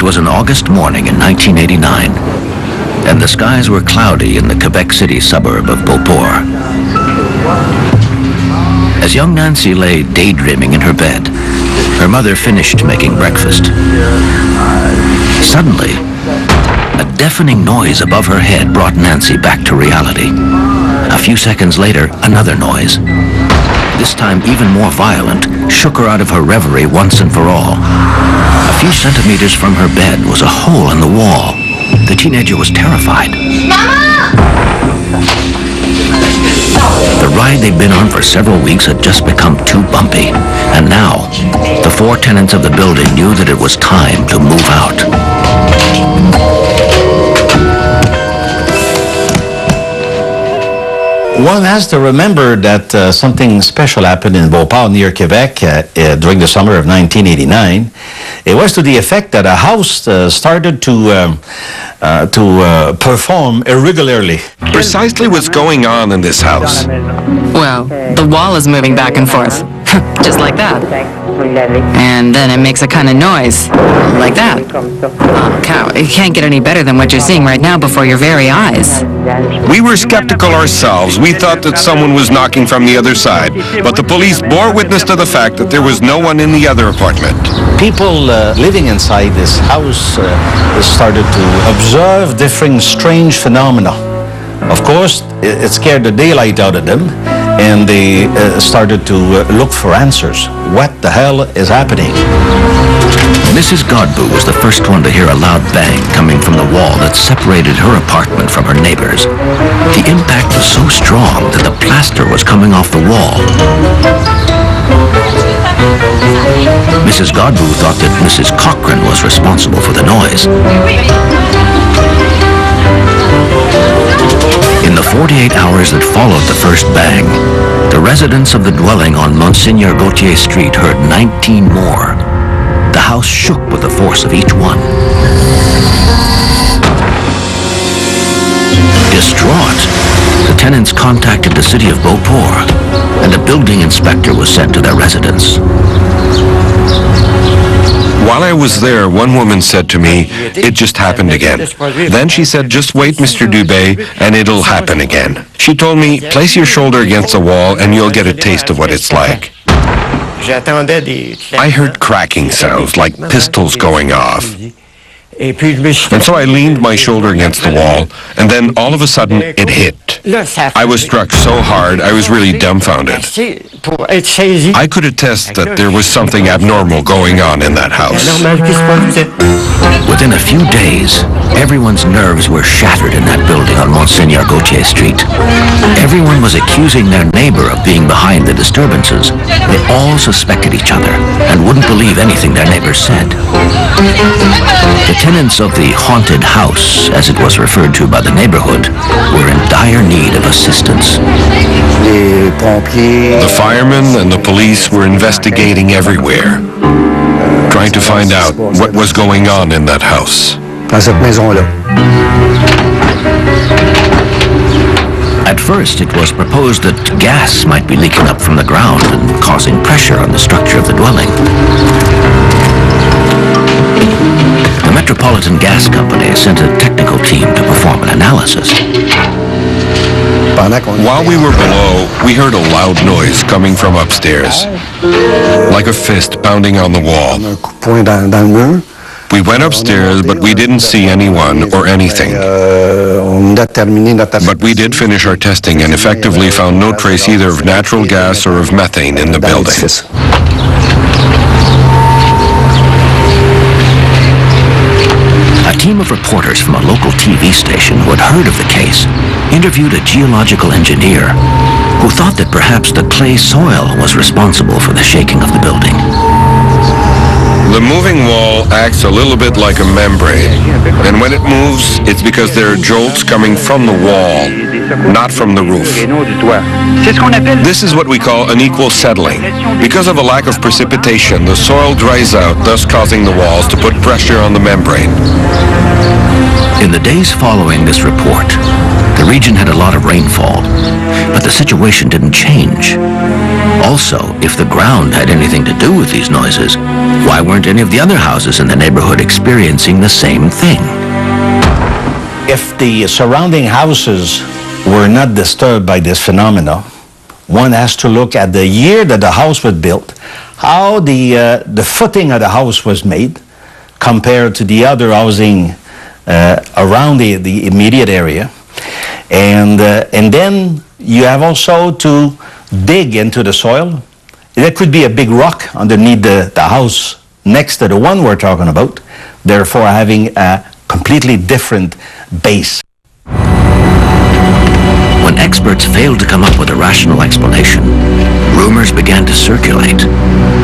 It was an August morning in 1989, and the skies were cloudy in the Quebec City suburb of Beauport. As young Nancy lay daydreaming in her bed, her mother finished making breakfast. Suddenly, a deafening noise above her head brought Nancy back to reality. A few seconds later, another noise, this time even more violent, shook her out of her reverie once and for all. A few centimeters from her bed was a hole in the wall. The teenager was terrified. Mama! The ride they'd been on for several weeks had just become too bumpy, and now the four tenants of the building knew that it was time to move out. One has to remember that something special happened in Beauport near Quebec during the summer of 1989. It was to the effect that a house started to perform irregularly. Precisely what's going on in this house. Well, the wall is moving back and forth, just like that. And then it makes a kind of noise, like that. Oh, cow, it can't get any better than what you're seeing right now before your very eyes. We were skeptical ourselves. We thought that someone was knocking from the other side, but the police bore witness to the fact that there was no one in the other apartment. People living inside this house started to observe different strange phenomena. Of course, it scared the daylight out of them, and they started to look for answers. What the hell is happening? Mrs. Godbout was the first one to hear a loud bang coming from the wall that separated her apartment from her neighbor's. The impact was so strong that the plaster was coming off the wall. Mrs. Godbout thought that Mrs. Cochran was responsible for the noise. In the 48 hours that followed the first bang, the residents of the dwelling on Monseigneur Gauthier Street heard 19 more. The house shook with the force of each one. Distraught, the tenants contacted the city of Beauport, and a building inspector was sent to their residence. While I was there, one woman said to me, "It just happened again." Then she said, "Just wait, Mr. Dubé, and it'll happen again." She told me, "Place your shoulder against the wall and you'll get a taste of what it's like." I heard cracking sounds like pistols going off. And so I leaned my shoulder against the wall, and then all of a sudden it hit. I was struck so hard, I was really dumbfounded. I could attest that there was something abnormal going on in that house. Within a few days, everyone's nerves were shattered in that building on Monseigneur Gauthier Street. Everyone was accusing their neighbor of being behind the disturbances. They all suspected each other and wouldn't believe anything their neighbors said. The tenants of the haunted house, as it was referred to by the neighborhood, were in dire need of assistance. The firemen and the police were investigating everywhere, trying to find out what was going on in that house. At first, it was proposed that gas might be leaking up from the ground and causing pressure on the structure of the dwelling. The Metropolitan Gas Company sent a technical team to perform an analysis. While we were below, we heard a loud noise coming from upstairs, like a fist pounding on the wall. We went upstairs, but we didn't see anyone or anything. But we did finish our testing and effectively found no trace either of natural gas or of methane in the building. A team of reporters from a local TV station who had heard of the case interviewed a geological engineer who thought that perhaps the clay soil was responsible for the shaking of the building. The moving wall acts a little bit like a membrane, and when it moves, it's because there are jolts coming from the wall, not from the roof. This is what we call unequal settling. Because of a lack of precipitation, the soil dries out, thus causing the walls to put pressure on the membrane. In the days following this report, the region had a lot of rainfall, but the situation didn't change. Also, if the ground had anything to do with these noises, why weren't any of the other houses in the neighborhood experiencing the same thing? If the surrounding houses were not disturbed by this phenomena, one has to look at the year that the house was built, how the footing of the house was made compared to the other housing around the immediate area. And then you have also to dig into the soil. There could be a big rock underneath the house next to the one we're talking about, therefore having a completely different base. When experts failed to come up with a rational explanation, rumors began to circulate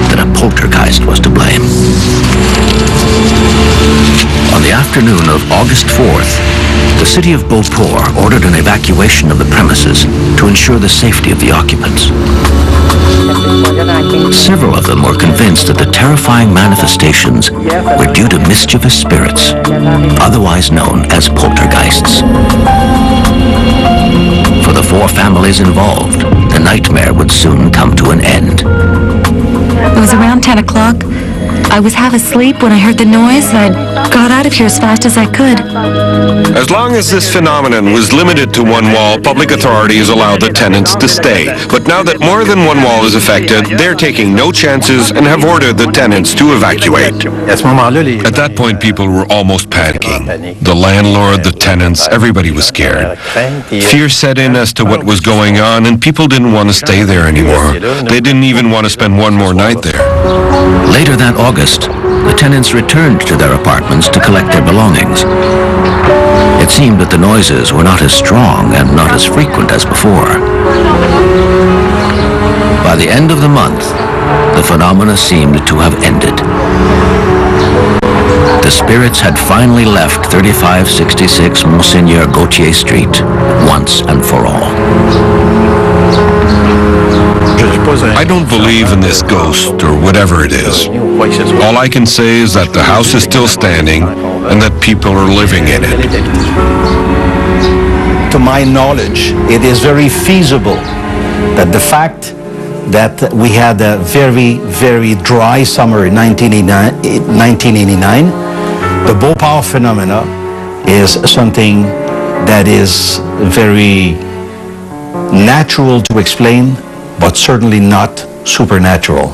that a poltergeist was to blame. On the afternoon of August 4th, the city of Beauport ordered an evacuation of the premises to ensure the safety of the occupants. Several of them were convinced that the terrifying manifestations were due to mischievous spirits, otherwise known as poltergeists. For the 4 families involved, the nightmare would soon come to an end. It was around 10 o'clock. I was half asleep when I heard the noise. I got out of here as fast as I could. As long as this phenomenon was limited to one wall, public authorities allowed the tenants to stay. But now that more than one wall is affected, they're taking no chances and have ordered the tenants to evacuate. At that point, people were almost panicking. The landlord, the tenants, everybody was scared. Fear set in as to what was going on, and people didn't want to stay there anymore. They didn't even want to spend one more night there. Later that August, the tenants returned to their apartments to collect their belongings. It seemed that the noises were not as strong and not as frequent as before. By the end of the month, the phenomena seemed to have ended. The spirits had finally left 3566 Monseigneur Gauthier Street once and for all. I don't believe in this ghost or whatever it is. All I can say is that the house is still standing and that people are living in it. To my knowledge, it is very feasible that the fact that we had a very, very dry summer in 1989, the Beauport phenomena is something that is very natural to explain, but certainly not supernatural.